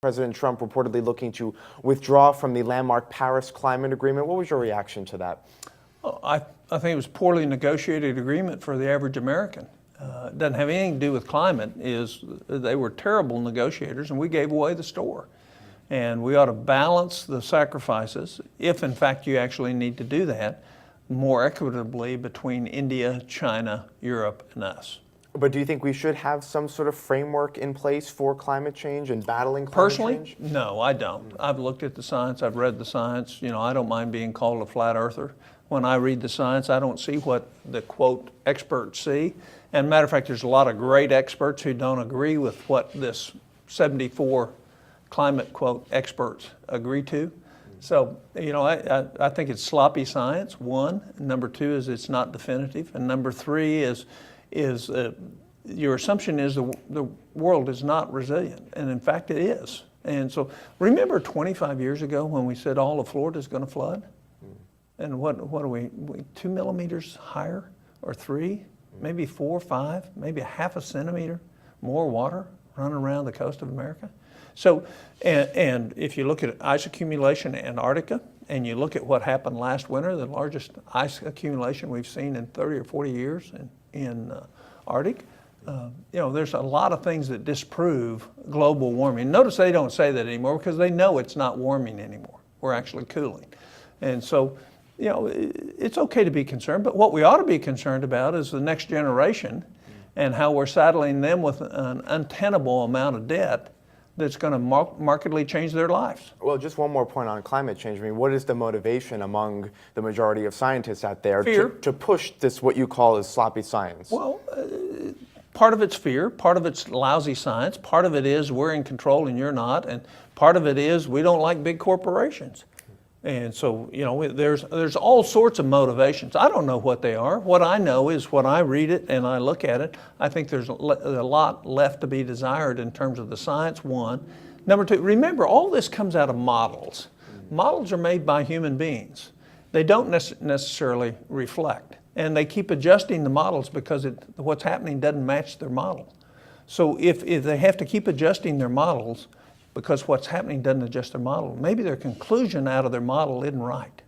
President Trump reportedly looking to withdraw from the landmark Paris Climate Agreement. What was your reaction to that? Well, I think it was poorly negotiated agreement for the average American. It doesn't have anything to do with climate. They were terrible negotiators, and we gave away the store. And we ought to balance the sacrifices, if in fact you actually need to do that, more equitably between India, China, Europe, and us. But do you think we should have some sort of framework in place for climate change and battling climate change? Personally, no, I don't. I've looked at the science, I've read the science. You know, I don't mind being called a flat earther. When I read the science, I don't see what the quote experts see. And matter of fact, there's a lot of great experts who don't agree with what this 74 climate quote experts agree to. So, you know, I think it's sloppy science, one. Number two is it's not definitive. And number three is your assumption is the world is not resilient. And in fact, it is. And so remember 25 years ago when we said all of Florida is going to flood? And what are we 2 millimeters higher, or 3, maybe 4, 5, maybe a half a centimeter more water running around the coast of America? So, and if you look at ice accumulation in Antarctica, and you look at what happened last winter, the largest ice accumulation we've seen in 30 or 40 years in Arctic, you know, there's a lot of things that disprove global warming. Notice they don't say that anymore because they know it's not warming anymore. We're actually cooling. And so, you know, it's okay to be concerned, but what we ought to be concerned about is the next generation and how we're saddling them with an untenable amount of debt that's going to markedly change their lives. Well, just one more point on climate change. I mean, what is the motivation among the majority of scientists out there to push this, what you call as sloppy science? Well, part of it's fear, part of it's lousy science, part of it is we're in control and you're not, and part of it is we don't like big corporations. And so, you know, there's all sorts of motivations. I don't know what they are. What I know is when I read it and I look at it, I think there's a lot left to be desired in terms of the science, one. Number two, remember, all this comes out of models. Models are made by human beings. They don't necessarily reflect. And they keep adjusting the models because what's happening doesn't match their model. So if they have to keep adjusting their models, because what's happening doesn't adjust their model, maybe their conclusion out of their model isn't right.